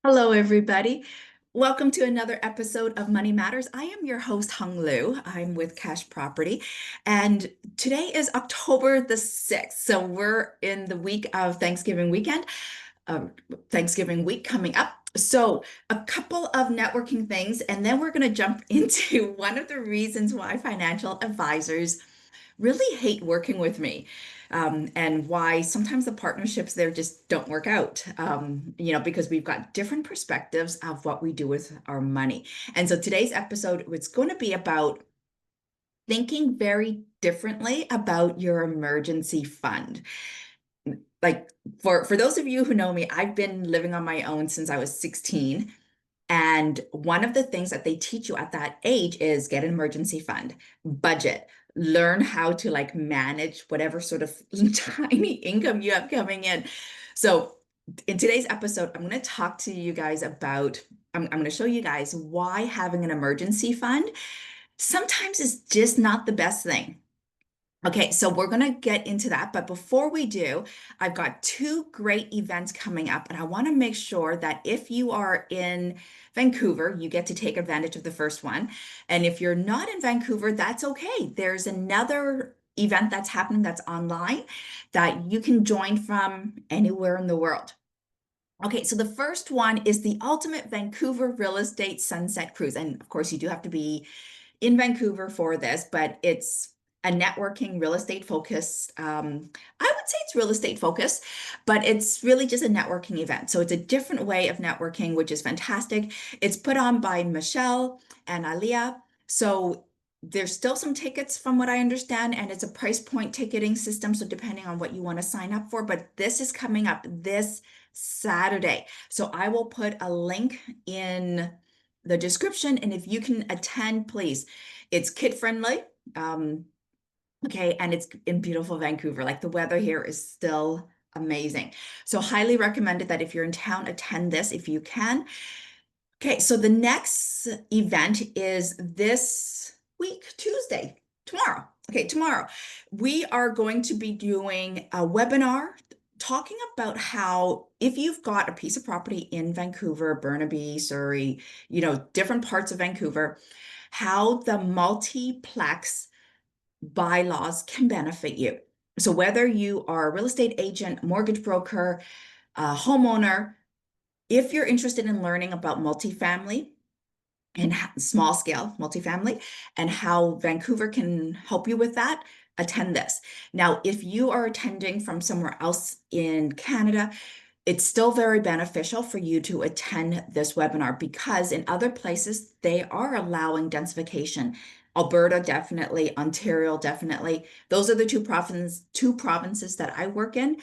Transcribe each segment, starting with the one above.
Hello, everybody. Welcome to another episode of Money Matters. I am your host, Hung Lu. I'm with Cash Property, and today is October the 6th. So we're in the week of Thanksgiving weekend, um, Thanksgiving week coming up. So a couple of networking things, and then we're going to jump into one of the reasons why financial advisors really hate working with me, and why sometimes the partnerships there just don't work out, because we've got different perspectives of what we do with our money. And so today's episode was going to be about thinking very differently about your emergency fund. Like for those of you who know me, I've been living on my own since I was 16. And one of the things that they teach you at that age is get an emergency fund, budget, learn how to like manage whatever sort of tiny income you have coming in. So in today's episode, I'm going to talk to you guys about, I'm going to show you guys why having an emergency fund sometimes is just not the best thing. Okay, so we're going to get into that. But before we do, I've got two great events coming up, and I want to make sure that if you are in Vancouver, you get to take advantage of the first one. And if you're not in Vancouver, that's okay. There's another event that's happening that's online that you can join from anywhere in the world. Okay, so the first one is the Ultimate Vancouver Real Estate Sunset Cruise. And of course, you do have to be in Vancouver for this, but it's a networking real estate focused. I would say it's real estate focused, but it's really just a networking event. So it's a different way of networking, which is fantastic. It's put on by Michelle and Alia. So there's still some tickets from what I understand, and it's a price point ticketing system. So depending on what you want to sign up for, but this is coming up this Saturday. So I will put a link in the description, and if you can attend, please. It's kid friendly. Um, okay, and it's in beautiful Vancouver. Like the weather here is still amazing. So highly recommended that if you're in town, attend this if you can. Okay, so the next event is this week, Tuesday, tomorrow. Okay, tomorrow. We are going to be doing a webinar talking about how if you've got a piece of property in Vancouver, Burnaby, Surrey, different parts of Vancouver, how the multiplex bylaws can benefit you. So whether you are a real estate agent, mortgage broker, a homeowner, if you're interested in learning about multifamily and small scale multifamily and how Vancouver can help you with that, attend this. Now, if you are attending from somewhere else in Canada, it's still very beneficial for you to attend this webinar because in other places, they are allowing densification. Alberta, definitely. Ontario, definitely. Those are the two provinces that I work in.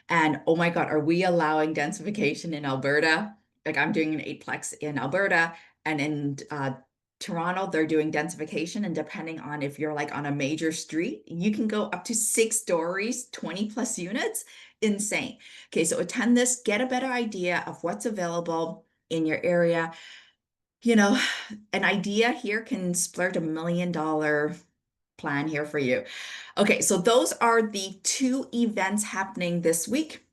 And oh my God, are we allowing densification in Alberta? Like I'm doing an eightplex in Alberta, and in Toronto, they're doing densification. And depending on if you're like on a major street, you can go up to 6 stories, 20 plus units. Insane. Okay, so attend this, get a better idea of what's available in your area. You know, an idea here can splurge $1 million plan here for you. Okay, so those are the two events happening this week.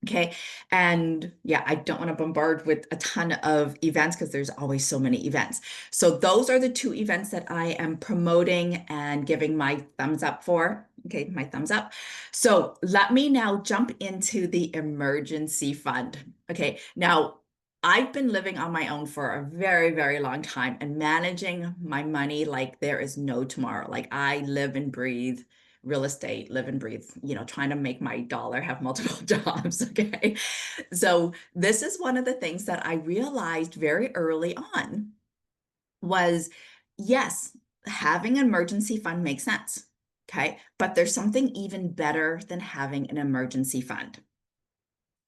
Okay. And yeah, I don't want to bombard with a ton of events because there's always so many events. So those are the two events that I am promoting and giving my thumbs up for. Okay, my thumbs up. So let me now jump into the emergency fund. Okay, now I've been living on my own for a very, very long time and managing my money like there is no tomorrow. Like I live and breathe real estate, live and breathe, trying to make my dollar have multiple jobs. Okay. So this is one of the things that I realized very early on was yes, having an emergency fund makes sense. Okay. But there's something even better than having an emergency fund.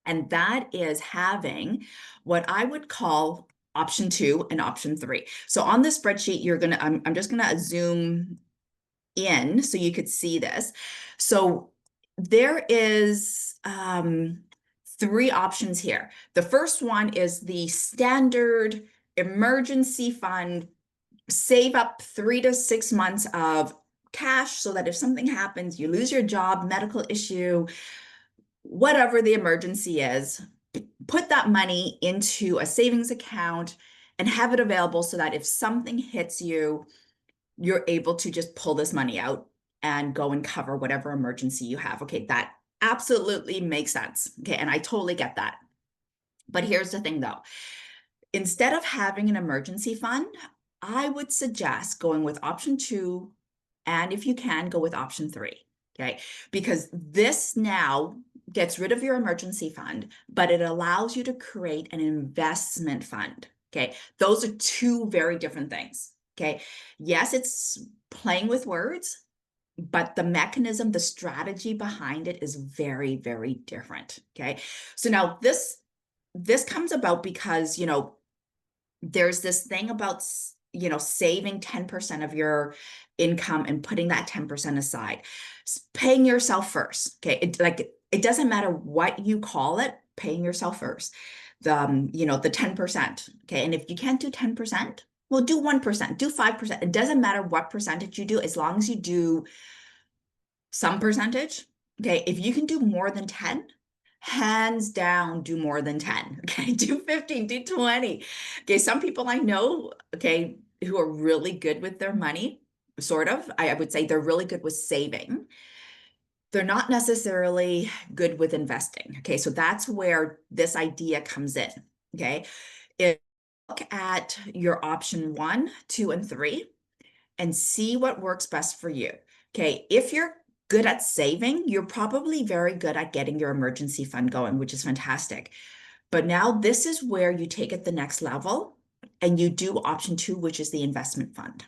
And that is having what I would call option two and option three. So on the spreadsheet, I'm just gonna zoom in so you could see this. So there is three options here. The first one is the standard emergency fund, save up 3 to 6 months of cash so that if something happens, you lose your job, medical issue, whatever the emergency is, put that money into a savings account and have it available so that if something hits you, you're able to just pull this money out and go and cover whatever emergency you have. Okay, that absolutely makes sense. Okay, and I totally get that. But here's the thing though, instead of having an emergency fund, I would suggest going with option 2, and if you can, go with option 3. Okay, because this now gets rid of your emergency fund, but it allows you to create an investment fund. Okay, those are two very different things. Okay, yes, it's playing with words, but the mechanism, the strategy behind it is very, very different. Okay, so now this comes about because, there's this thing about, saving 10% of your income and putting that 10% aside, paying yourself first. Okay. It doesn't matter what you call it, paying yourself first. The 10%. Okay. And if you can't do 10%, well, do 1%, do 5%. It doesn't matter what percentage you do, as long as you do some percentage. Okay. If you can do more than 10, hands down, do more than 10. Okay. Do 15, do 20. Okay. Some people I know, okay, who are really good with their money, sort of. I would say they're really good with saving. They're not necessarily good with investing. Okay. So that's where this idea comes in. Okay. If you look at your option 1, 2, and 3 and see what works best for you. Okay. If you're good at saving, you're probably very good at getting your emergency fund going, which is fantastic. But now this is where you take it the next level and you do option 2, which is the investment fund.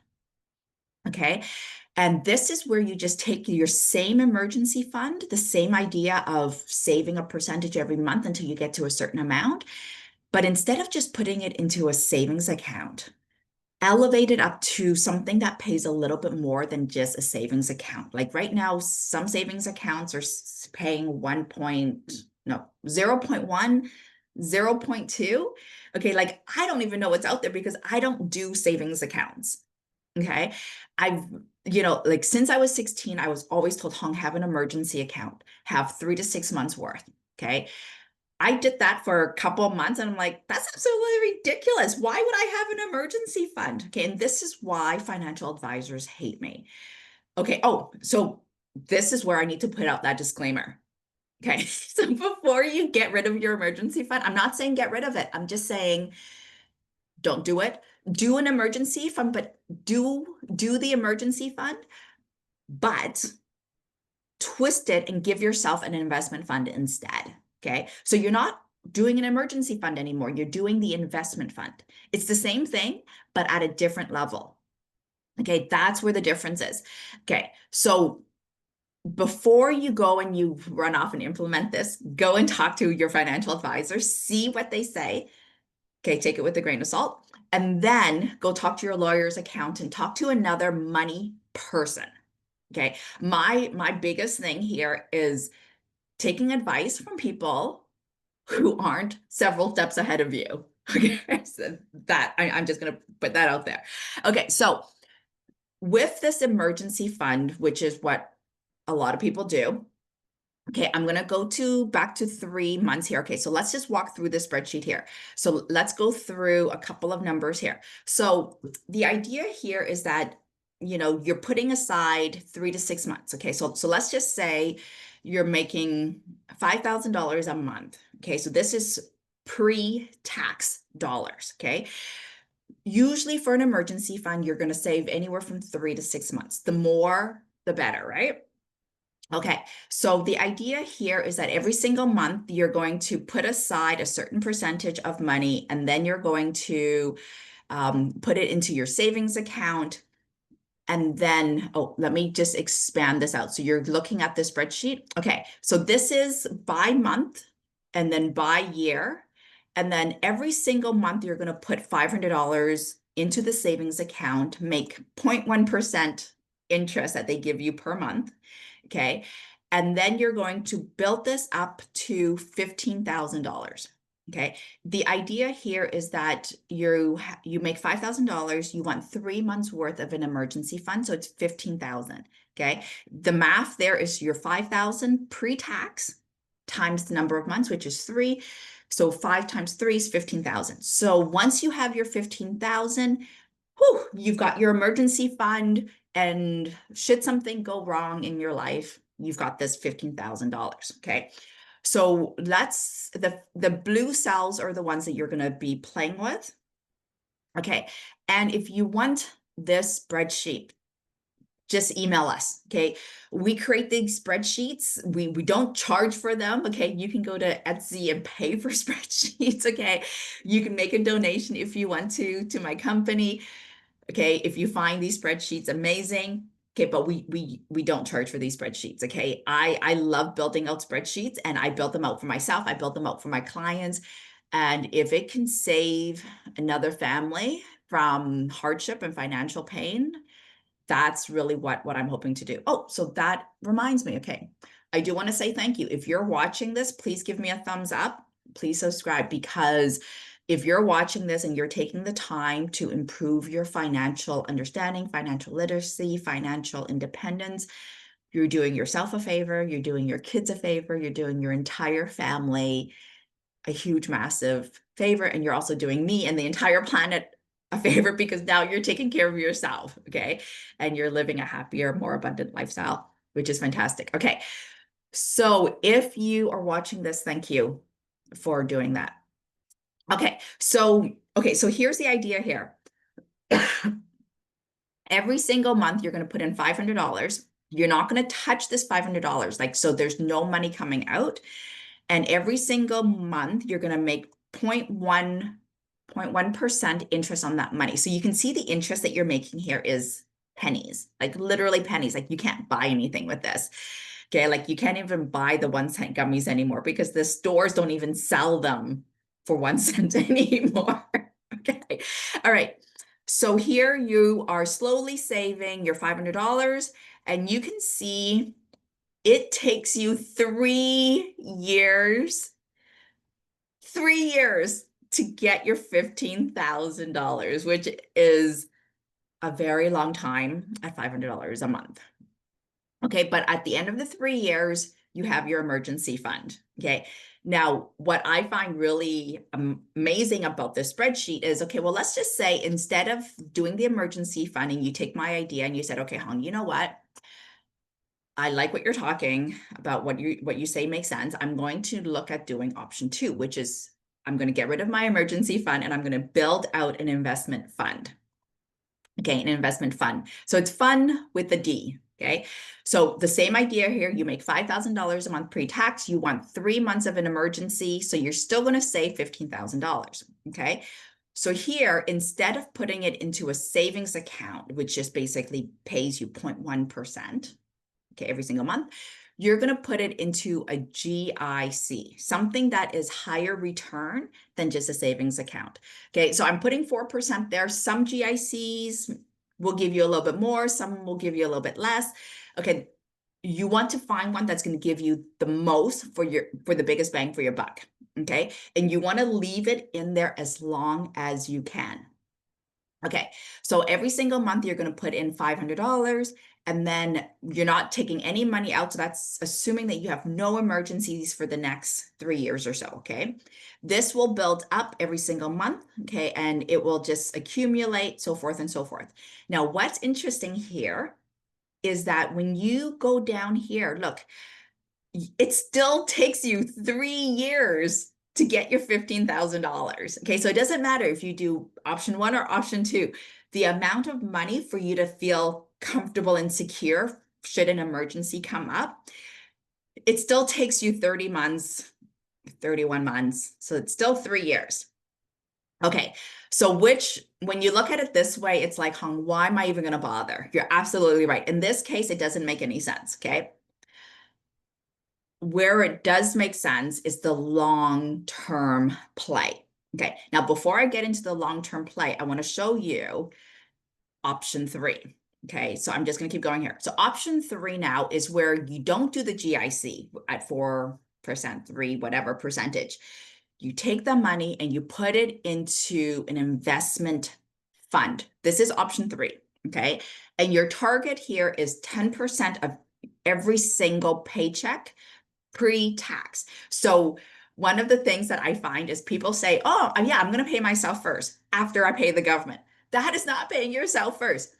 Okay. And this is where you just take your same emergency fund, the same idea of saving a percentage every month until you get to a certain amount. But instead of just putting it into a savings account, elevate it up to something that pays a little bit more than just a savings account. Like right now, some savings accounts are paying 0.1, 0.2. Okay, like I don't even know what's out there because I don't do savings accounts. Okay. I've, like since I was 16, I was always told, Hong, have an emergency account, have 3 to 6 months worth. Okay. I did that for a couple of months and I'm like, that's absolutely ridiculous. Why would I have an emergency fund? Okay. And this is why financial advisors hate me. Okay. Oh, so this is where I need to put out that disclaimer. Okay. So before you get rid of your emergency fund, I'm not saying get rid of it. I'm just saying don't do it. Do an emergency fund, but do the emergency fund, but twist it and give yourself an investment fund instead. Okay. So you're not doing an emergency fund anymore. You're doing the investment fund. It's the same thing, but at a different level. Okay. That's where the difference is. Okay. So before you go and you run off and implement this, go and talk to your financial advisor, see what they say. Okay. Take it with a grain of salt. And then go talk to your lawyer's accountant, talk to another money person. Okay. My biggest thing here is taking advice from people who aren't several steps ahead of you. Okay. So I'm just going to put that out there. Okay. So with this emergency fund, which is what a lot of people do. Okay, I'm going to go back to 3 months here. Okay, so let's just walk through the spreadsheet here. So let's go through a couple of numbers here. So the idea here is that, you're putting aside 3 to 6 months. Okay, so let's just say you're making $5,000 a month. Okay, so this is pre-tax dollars. Okay, usually for an emergency fund, you're going to save anywhere from 3 to 6 months. The more, the better, right? Okay, so the idea here is that every single month you're going to put aside a certain percentage of money and then you're going to put it into your savings account. And then, let me just expand this out. So you're looking at the spreadsheet. Okay, so this is by month and then by year. And then every single month you're going to put $500 into the savings account, make 0.1% interest that they give you per month. Okay. And then you're going to build this up to $15,000. Okay. The idea here is that you make $5,000, you want 3 months worth of an emergency fund. So it's 15,000. Okay. The math there is your 5,000 pre-tax times the number of months, which is 3. So 5 times 3 is 15,000. So once you have your 15,000, whew, you've got your emergency fund, and should something go wrong in your life, you've got this $15,000. Okay. So that's the blue cells are the ones that you're going to be playing with. Okay. And if you want this spreadsheet, just email us. Okay. We create these spreadsheets. We don't charge for them. Okay. You can go to Etsy and pay for spreadsheets. Okay. You can make a donation if you want to my company. Okay. If you find these spreadsheets amazing. Okay, but we don't charge for these spreadsheets. Okay. I love building out spreadsheets, and I build them out for myself. I build them out for my clients. And if it can save another family from hardship and financial pain, that's really what I'm hoping to do. Oh, so that reminds me. Okay. I do want to say thank you. If you're watching this, please give me a thumbs up. Please subscribe, because if you're watching this and you're taking the time to improve your financial understanding, financial literacy, financial independence, you're doing yourself a favor, you're doing your kids a favor, you're doing your entire family a huge, massive favor. And you're also doing me and the entire planet a favor, because now you're taking care of yourself. Okay. And you're living a happier, more abundant lifestyle, which is fantastic. Okay. So if you are watching this, thank you for doing that. Okay. So here's the idea here. Every single month, you're going to put in $500. You're not going to touch this $500. Like, so there's no money coming out. And every single month, you're going to make 0.1% interest on that money. So you can see the interest that you're making here is pennies, like literally pennies. Like, you can't buy anything with this. Okay. Like, you can't even buy the 1 cent gummies anymore, because the stores don't even sell them for 1 cent anymore. Okay. All right. So here you are slowly saving your $500, and you can see it takes you 3 years to get your $15,000, which is a very long time at $500 a month. Okay, but at the end of the 3 years, you have your emergency fund. Okay, now what I find really amazing about this spreadsheet is, okay, well, let's just say instead of doing the emergency fund, and you take my idea and you said, okay, Hong, you know what? I like what you're talking about, what you say makes sense. I'm going to look at doing option 2, which is I'm going to get rid of my emergency fund, and I'm going to build out an investment fund. Okay, an investment fund. So it's fun with the D. Okay, so the same idea here. You make $5,000 a month pre-tax. You want 3 months of an emergency, so you're still going to save $15,000. Okay, so here, instead of putting it into a savings account, which just basically pays you 0.1%, okay, every single month, you're going to put it into a GIC, something that is higher return than just a savings account. Okay, so I'm putting 4% there. Some GICs will give you a little bit more, some will give you a little bit less. Okay, you want to find one that's going to give you the most for the biggest bang for your buck. Okay, and you want to leave it in there as long as you can. Okay, so every single month you're going to put in $500, and then you're not taking any money out. So that's assuming that you have no emergencies for the next 3 years or so. Okay, this will build up every single month. Okay, and it will just accumulate, so forth and so forth. Now, what's interesting here is that when you go down here, look, it still takes you 3 years to get your $15,000. Okay, so it doesn't matter if you do option 1 or option 2. The amount of money for you to feel comfortable and secure should an emergency come up, it still takes you 30 months, 31 months. So it's still 3 years. Okay, so when you look at it this way, it's like, Hong, why am I even going to bother? You're absolutely right. In this case, it doesn't make any sense. Okay. Where it does make sense is the long-term play. Okay, now before I get into the long-term play, I want to show you option 3. Okay, so I'm just going to keep going here. So option 3 now is where you don't do the GIC at 4%, 3, whatever percentage. You take the money and you put it into an investment fund. This is option 3. Okay, and your target here is 10% of every single paycheck pre-tax. So one of the things that I find is people say, oh, yeah, I'm going to pay myself first after I pay the government. That is not paying yourself first.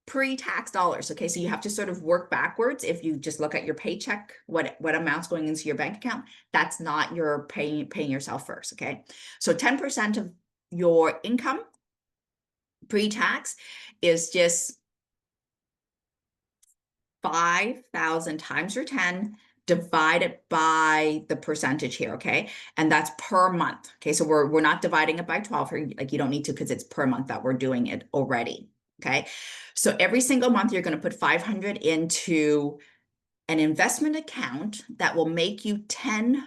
Pre-tax dollars. Okay, so you have to sort of work backwards. If you just look at your paycheck, what amounts going into your bank account, that's not your paying yourself first. Okay, so 10% of your income pre-tax is just 5,000 times your 10 divided by the percentage here, okay? And that's per month. Okay, so we're not dividing it by 12 here, like you don't need to because it's per month that we're doing it already. Okay, so every single month you're going to put 500 into an investment account that will make you 10+%.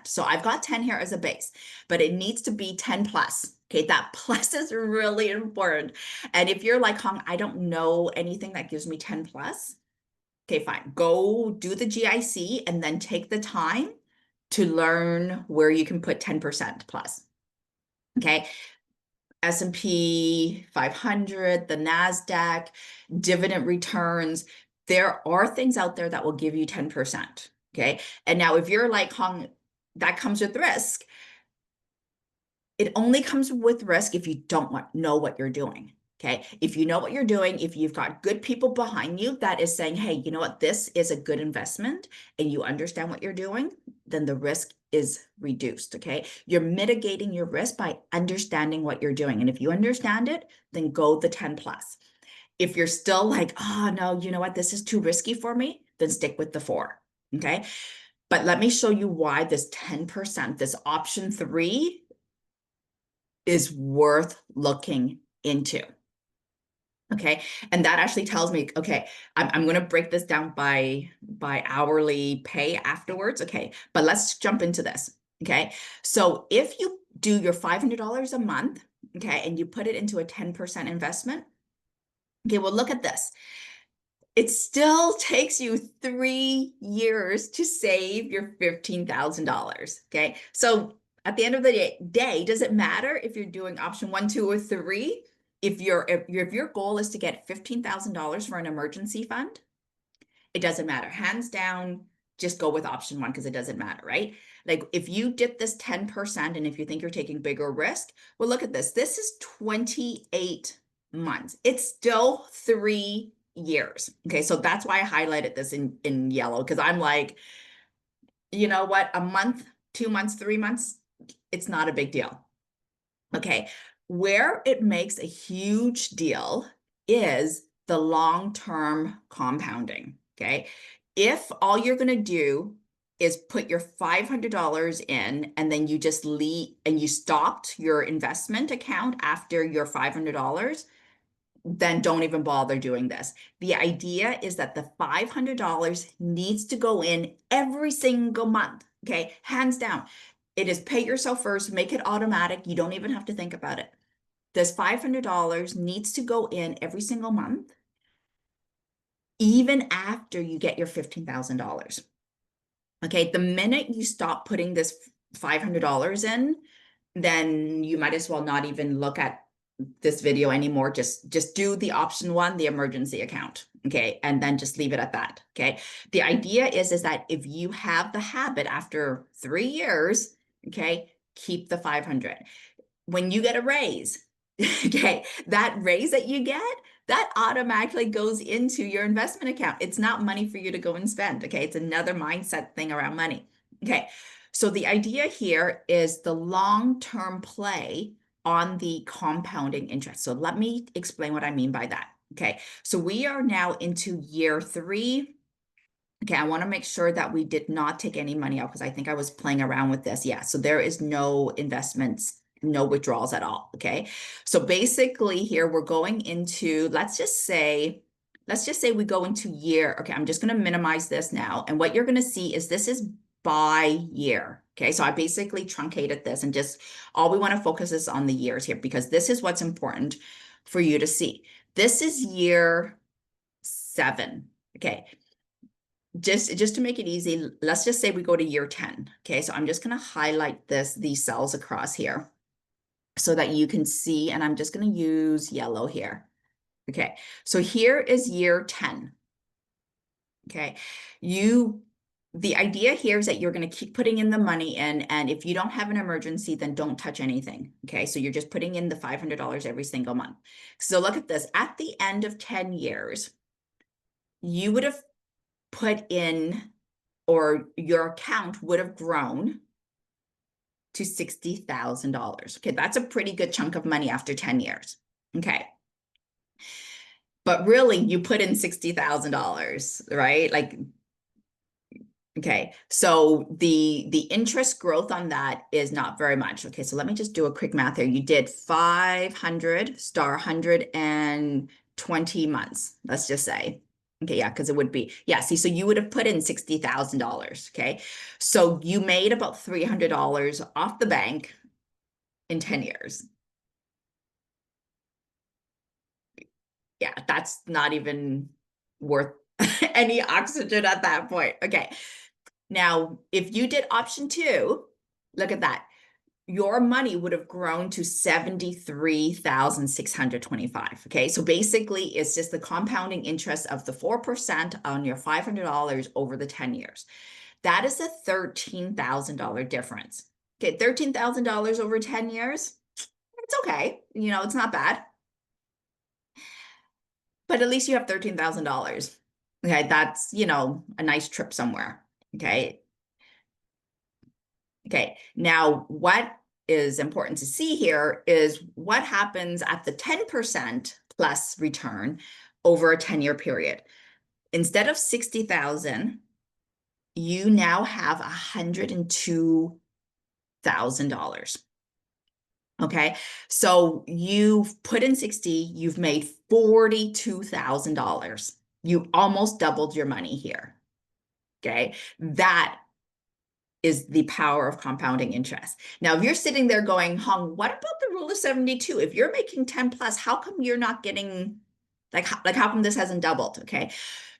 So I've got 10 here as a base, but it needs to be 10 plus. Okay, that plus is really important. And if you're like, Hong, I don't know anything that gives me 10 plus. Okay, fine. Go do the GIC and then take the time to learn where you can put 10% plus. Okay, S&P 500, the NASDAQ, dividend returns. There are things out there that will give you 10%. Okay. And now if you're like, Hong, that comes with risk. It only comes with risk if you don't know what you're doing. Okay. If you know what you're doing, if you've got good people behind you that is saying, hey, you know what, this is a good investment and you understand what you're doing, then the risk is reduced. Okay. You're mitigating your risk by understanding what you're doing. And if you understand it, then go the 10 plus. If you're still like, oh, no, you know what, this is too risky for me, then stick with the 4. Okay. But let me show you why this 10%, this option 3, is worth looking into. Okay. And that actually tells me, okay, I'm going to break this down by hourly pay afterwards. Okay. But let's jump into this. Okay. So if you do your $500 a month, okay, and you put it into a 10% investment, okay, well, look at this. It still takes you 3 years to save your $15,000. Okay. So at the end of the day, does it matter if you're doing option 1, 2, or 3? If your goal is to get $15,000 for an emergency fund, it doesn't matter. Hands down, just go with option 1 because it doesn't matter, right? Like if you did this 10% and if you think you're taking bigger risk, well, look at this. This is 28 months. It's still 3 years. Okay, so that's why I highlighted this in yellow because I'm like, you know what, a month, 2 months, 3 months, it's not a big deal. Okay, where it makes a huge deal is the long-term compounding. Okay, if all you're going to do is put your $500 in and then you just leave and you stopped your investment account after your $500, then don't even bother doing this. The idea is that the $500 needs to go in every single month. Okay, hands down. It is pay yourself first, make it automatic. You don't even have to think about it. This $500 needs to go in every single month, even after you get your $15,000. Okay, the minute you stop putting this $500 in, then you might as well not even look at this video anymore. Just do the option 1, the emergency account. Okay, and then just leave it at that. Okay, the idea is that if you have the habit after 3 years, okay, keep the 500. When you get a raise, okay, that raise that you get, that automatically goes into your investment account. It's not money for you to go and spend. Okay, it's another mindset thing around money. Okay, so the idea here is the long-term play on the compounding interest. So let me explain what I mean by that. Okay, so we are now into year 3. Okay, I want to make sure that we did not take any money out because I think I was playing around with this. Yeah, so there is no investments, no withdrawals at all. Okay, so basically here we're going into, let's just say we go into year. Okay, I'm just going to minimize this now. And what you're going to see is this is by year. Okay, so I basically truncated this and just all we want to focus is on the years here because this is what's important for you to see. This is year 7. Okay, just to make it easy, let's just say we go to year 10. Okay, so I'm just going to highlight these cells across here so that you can see, and I'm just going to use yellow here. Okay, so here is year 10. Okay, you the idea here is that you're going to keep putting in the money in, and if you don't have an emergency, then don't touch anything. Okay, so you're just putting in the $500 every single month. So look at this. At the end of 10 years, you would have put in, or your account would have grown to $60,000. Okay, that's a pretty good chunk of money after 10 years. Okay. But really, you put in $60,000, right? Like, okay, so the interest growth on that is not very much. Okay, so let me just do a quick math here. You did 500 star 120 months, let's just say. Okay, yeah, because it would be, yeah, see, so you would have put in $60,000, okay? So you made about $300 off the bank in 10 years. Yeah, that's not even worth any oxygen at that point. Okay. Now, if you did option two, look at that. Your money would have grown to 73,625. Okay. So basically, it's just the compounding interest of the 4% on your $500 over the 10 years. That is a $13,000 difference. Okay. $13,000 over 10 years. It's okay. You know, it's not bad. But at least you have $13,000. Okay, that's, you know, a nice trip somewhere. Okay. Okay. Now, what is important to see here is what happens at the 10% plus return over a 10-year period. Instead of 60,000, you now have $102,000. Okay, so you've put in 60, you've made $42,000. You almost doubled your money here. Okay, that is the power of compounding interest. Now, if you're sitting there going, Hong, what about the rule of 72? If you're making 10 plus, how come you're not getting, like how come this hasn't doubled? Okay,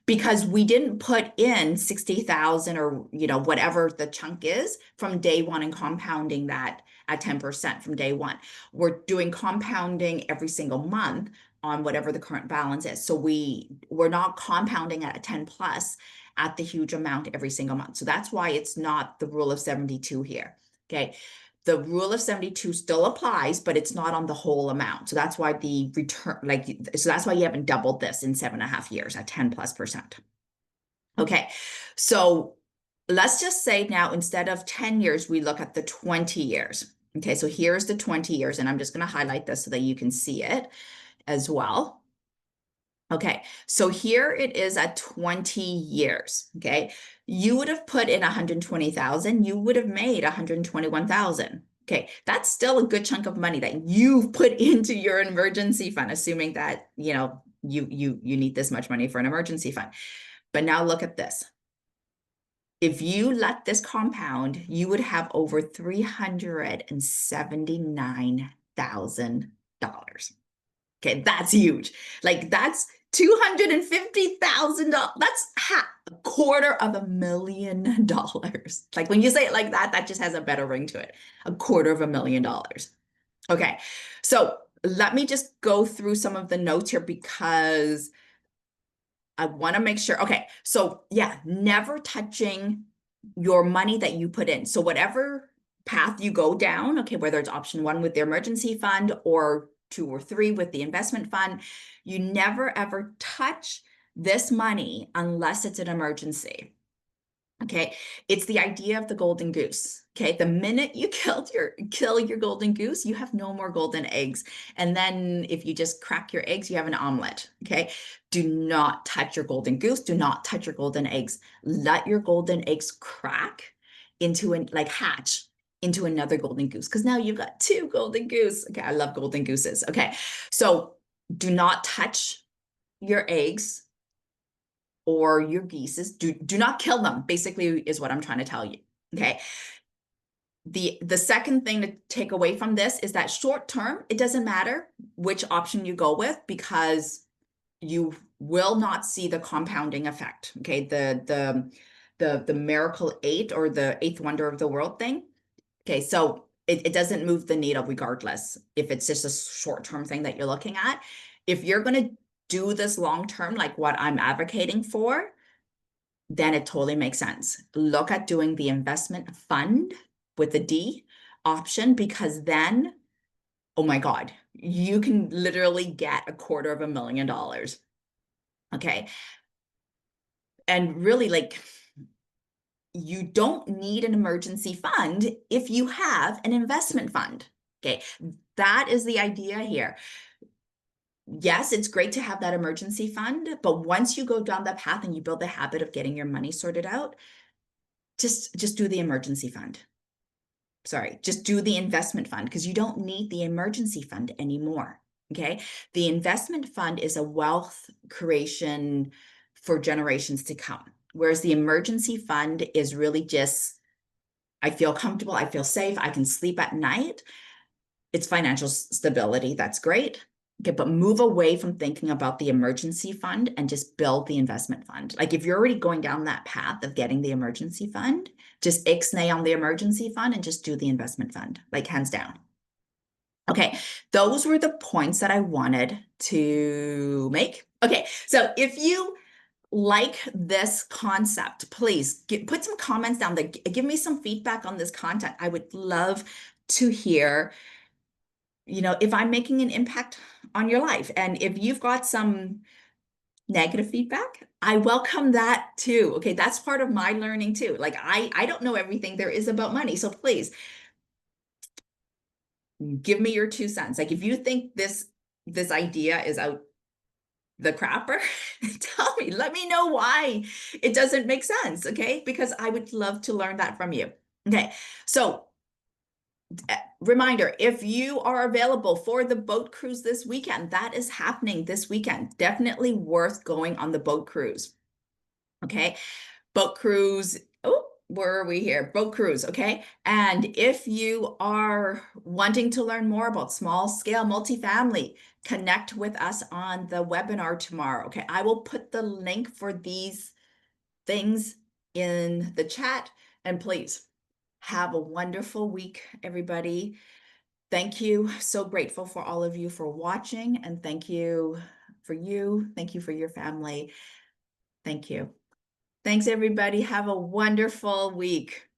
because we didn't put in 60,000 or, you know, whatever the chunk is from day one and compounding that at 10% from day one. We're doing compounding every single month on whatever the current balance is. So we're not compounding at a 10 plus at the huge amount every single month. So that's why it's not the rule of 72 here. Okay. The rule of 72 still applies, but it's not on the whole amount. So that's why the return, so that's why you haven't doubled this in 7.5 years at 10+%. Okay. So let's just say now, instead of 10 years, we look at the 20 years. Okay. So here's the 20 years, and I'm just going to highlight this so that you can see it as well. Okay, so here it is at 20 years, okay? You would have put in 120,000, you would have made 121,000. Okay, that's still a good chunk of money that you've put into your emergency fund, assuming that, you know, you need this much money for an emergency fund. But now look at this. If you let this compound, you would have over $379,000. Okay, that's huge. Like that's $250,000. That's $250,000. Like when you say it like that, that just has a better ring to it. $250,000. Okay, so let me just go through some of the notes here because I want to make sure. Okay, so yeah, never touching your money that you put in. So whatever path you go down, okay, whether it's option one with the emergency fund or 2 or 3 with the investment fund, you never ever touch this money unless it's an emergency. Okay, it's the idea of the golden goose. Okay, the minute you kill your golden goose, you have no more golden eggs. And then if you just crack your eggs, you have an omelet. Okay, do not touch your golden goose. Do not touch your golden eggs. Let your golden eggs crack into hatch into another golden goose, because now you've got 2 golden goose. Okay, I love golden gooses. Okay, so do not touch your eggs or your geeses. Do not kill them, basically, is what I'm trying to tell you. Okay. The second thing to take away from this is that short term, it doesn't matter which option you go with, because you will not see the compounding effect. Okay, the miracle 8 or the 8th wonder of the world thing. Okay, so it doesn't move the needle regardless if it's just a short-term thing that you're looking at. If you're going to do this long-term, like what I'm advocating for, then it totally makes sense. Look at doing the investment fund with the D option, because then, oh my God, you can literally get $250,000. Okay. And really, like, you don't need an emergency fund if you have an investment fund. Okay. That is the idea here. Yes, it's great to have that emergency fund, but once you go down that path and you build the habit of getting your money sorted out, just do the emergency fund. Sorry, just do the investment fund, because you don't need the emergency fund anymore. Okay. The investment fund is a wealth creation for generations to come. Whereas the emergency fund is really just, I feel comfortable, I feel safe, I can sleep at night. It's financial stability. That's great. Okay, but move away from thinking about the emergency fund and just build the investment fund. Like, if you're already going down that path of getting the emergency fund, just ixnay on the emergency fund and just do the investment fund, like hands down. Okay, those were the points that I wanted to make. Okay, so if you like this concept, please put some comments down there. Give me some feedback on this content. I would love to hear, if I'm making an impact on your life. And if you've got some negative feedback, I welcome that too. Okay, that's part of my learning too. Like, I don't know everything there is about money. So please give me your 2 cents. Like, if you think this idea is out the crapper, tell me, let me know why it doesn't make sense. Okay, because I would love to learn that from you. Okay, so reminder, if you are available for the boat cruise this weekend, that is happening this weekend. Definitely worth going on the boat cruise. Okay. Boat cruise. Oh, where are we here? Boat cruise. Okay. And if you are wanting to learn more about small scale multifamily, connect with us on the webinar tomorrow. Okay. I will put the link for these things in the chat, and please have a wonderful week, everybody. Thank you. So grateful for all of you for watching, and thank you for you. Thank you for your family. Thank you. Thanks, everybody. Have a wonderful week.